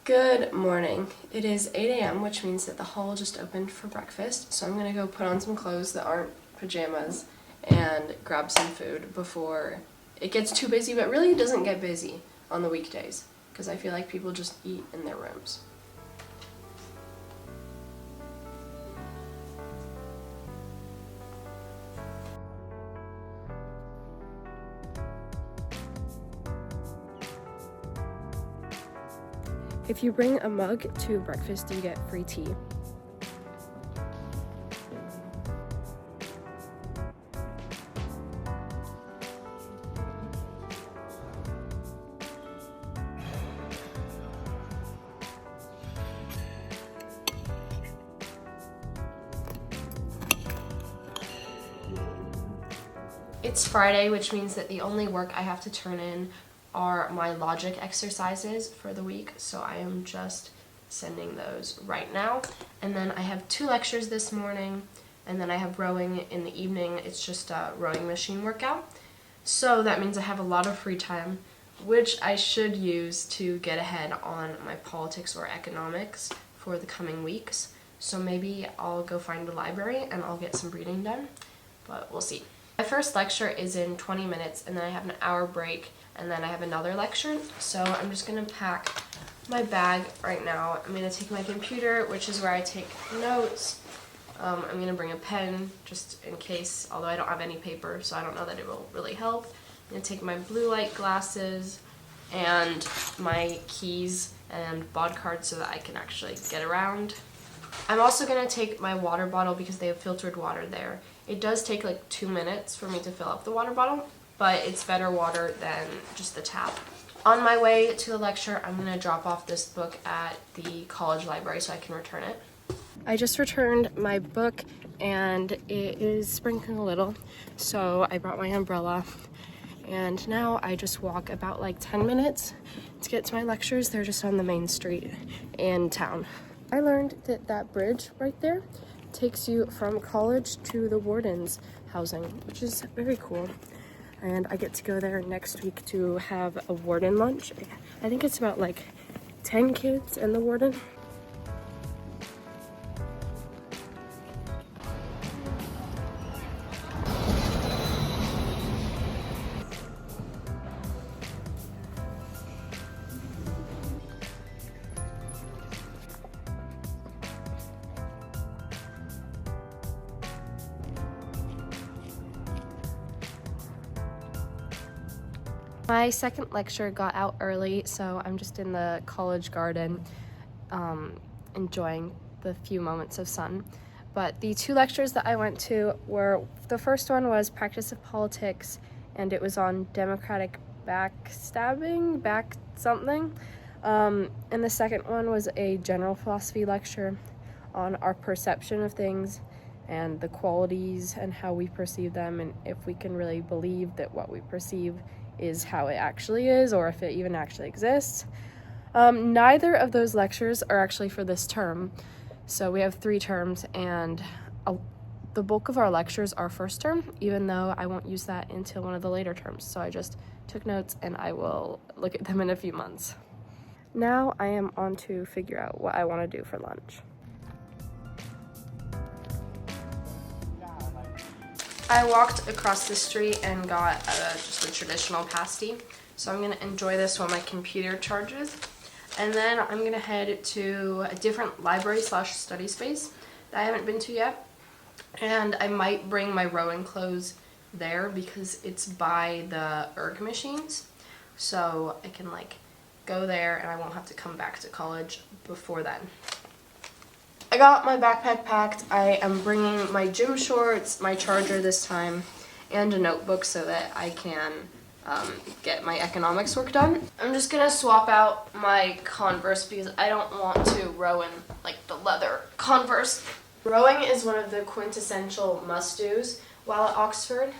Good morning. It is 8 a.m., which means that the hall just opened for breakfast, so I'm going to go put on some clothes that aren't pajamas and grab some food before it gets too busy, but really it doesn't get busy on the weekdays because I feel like people just eat in their rooms. If you bring a mug to breakfast, you get free tea. It's Friday, which means that the only work I have to turn in are my logic exercises for the week, so I am just sending those right now. And then I have 2 lectures this morning, and then I have rowing in the evening. It's just a rowing machine workout. So that means I have a lot of free time, which I should use to get ahead on my politics or economics for the coming weeks. So maybe I'll go find a library and I'll get some reading done, but we'll see. My first lecture is in 20 minutes, and then I have an hour break, and then I have another lecture. So I'm just going to pack my bag right now. I'm going to take my computer, which is where I take notes. I'm going to bring a pen just in case, although I don't have any paper, so I don't know that it will really help. I'm going to take my blue light glasses and my keys and bod card so that I can actually get around. I'm also going to take my water bottle because they have filtered water there. It does take like 2 minutes for me to fill up the water bottle, but it's better water than just the tap. On my way to the lecture, I'm going to drop off this book at the college library so I can return it. I just returned my book and it is sprinkling a little, so I brought my umbrella. And now I just walk about like 10 minutes to get to my lectures. They're just on the main street in town. I learned that that bridge right there takes you from college to the warden's housing, which is very cool. And I get to go there next week to have a warden lunch. I think it's about like 10 kids and the warden. My second lecture got out early, so I'm just in the college garden enjoying the few moments of sun. But the 2 lectures that I went to were, the first one was Practice of Politics, and it was on democratic backstabbing, back something. And the second one was a general philosophy lecture on our perception of things and the qualities and how we perceive them, and if we can really believe that what we perceive is how it actually is, or if it even actually exists. Neither of those lectures are actually for this term. So we have 3 terms, and the bulk of our lectures are first term, even though I won't use that until one of the later terms. So I just took notes and I will look at them in a few months. Now I am on to figure out what I want to do for lunch. I walked across the street and got just a traditional pasty. So I'm going to enjoy this while my computer charges. And then I'm going to head to a different library/study space that I haven't been to yet. And I might bring my rowing clothes there because it's by the erg machines. So I can like go there and I won't have to come back to college before then. I got my backpack packed. I am bringing my gym shorts, my charger this time, and a notebook so that I can get my economics work done. I'm just gonna swap out my Converse because I don't want to row in like the leather Converse. Rowing is one of the quintessential must-dos while at Oxford.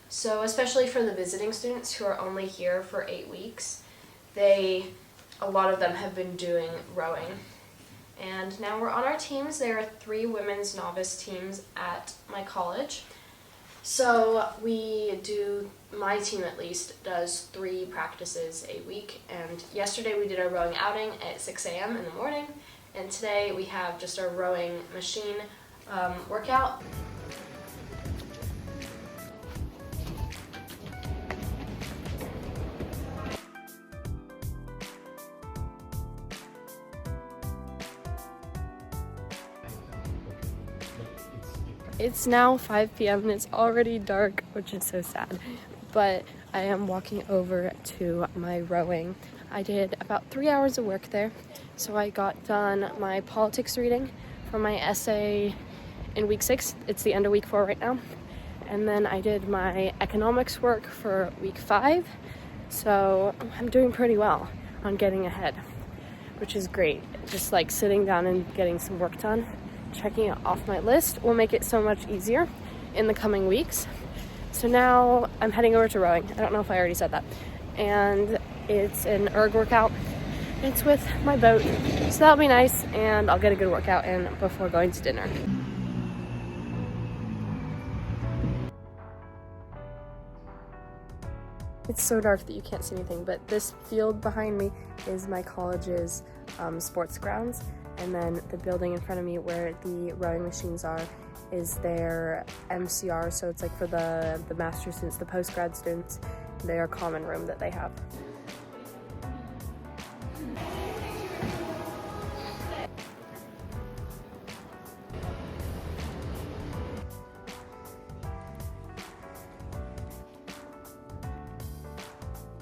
So especially for the visiting students who are only here for 8 weeks, a lot of them have been doing rowing. And now we're on our teams. There are 3 women's novice teams at my college. So we do my team at least does 3 practices a week, and yesterday we did our rowing outing at 6 a.m. in the morning, and today we have just our rowing machine workout. It's now 5 p.m. and it's already dark, which is so sad, but I am walking over to my rowing. I did about 3 hours of work there, so I got done my politics reading for my essay in week 6. It's the end of week 4 right now, and then I did my economics work for week 5, so I'm doing pretty well on getting ahead, which is great. Just like sitting down and getting some work done, checking it off my list will make it so much easier in the coming weeks. So now I'm heading over to rowing. I don't know if I already said that. And it's an erg workout. It's with my boat, so that'll be nice, and I'll get a good workout in before going to dinner. It's so dark that you can't see anything, but this field behind me is my college's sports grounds, and then the building in front of me where the rowing machines are is their MCR, so it's like for the master students, the post-grad students, their common room that they have.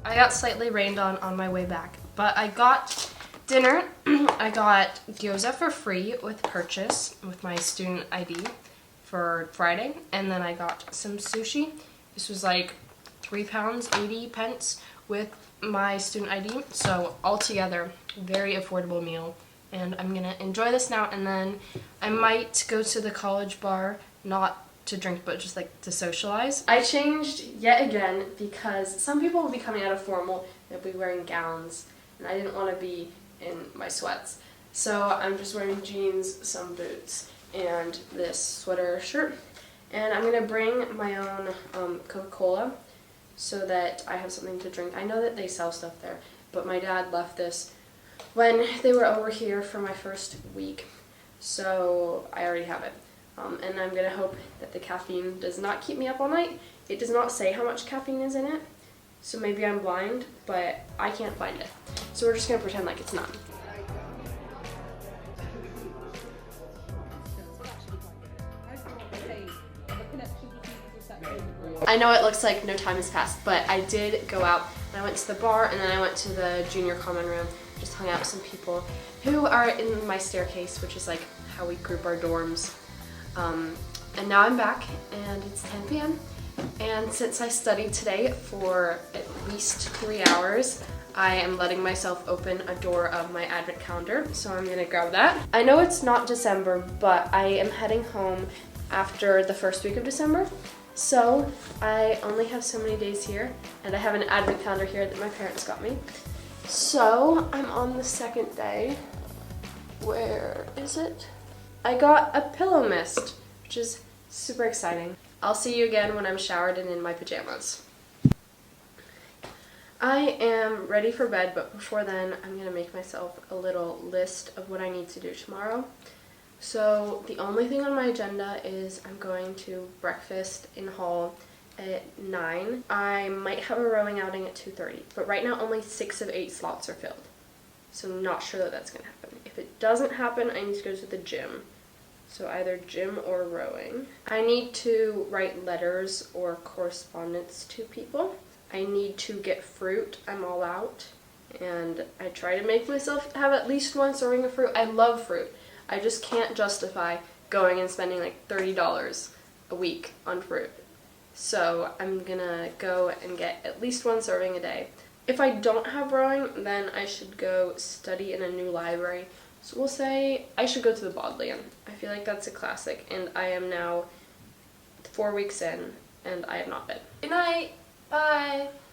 I got slightly rained on my way back, but I got dinner. I got gyoza for free with purchase with my student ID for Friday, and then I got some sushi. This was like £3.80 with my student ID, so altogether, very affordable meal. And I'm gonna enjoy this now, and then I might go to the college bar, not to drink, but just like to socialize. I changed yet again because some people will be coming out of formal, they'll be wearing gowns, and I didn't want to be in my sweats. So I'm just wearing jeans, some boots, and this sweater shirt. And I'm gonna bring my own Coca-Cola so that I have something to drink. I know that they sell stuff there, but my dad left this when they were over here for my first week, so I already have it. And I'm going to hope that the caffeine does not keep me up all night. It does not say how much caffeine is in it, so maybe I'm blind, but I can't find it. So we're just going to pretend like it's none. I know it looks like no time has passed, but I did go out, and I went to the bar, and then I went to the junior common room, just hung out with some people who are in my staircase, which is like how we group our dorms. And now I'm back, and it's 10 p.m. and since I studied today for at least 3 hours, I am letting myself open a door of my advent calendar, so I'm gonna grab that. I know it's not December, but I am heading home after the first week of December, so I only have so many days here, and I have an advent calendar here that my parents got me. So I'm on the second day. Where is it? I got a pillow mist, which is super exciting. I'll see you again when I'm showered and in my pajamas. I am ready for bed, but before then, I'm gonna make myself a little list of what I need to do tomorrow. So the only thing on my agenda is I'm going to breakfast in hall at 9. I might have a rowing outing at 2:30, but right now only 6 of 8 slots are filled. So I'm not sure that that's gonna happen. If it doesn't happen, I need to go to the gym. So either gym or rowing. I need to write letters or correspondence to people. I need to get fruit. I'm all out. And I try to make myself have at least one serving of fruit. I love fruit. I just can't justify going and spending like $30 a week on fruit. So I'm gonna go and get at least one serving a day. If I don't have rowing, then I should go study in a new library. So we'll say I should go to the Bodleian. I feel like that's a classic, and I am now 4 weeks in, and I have not been. Good night! Bye!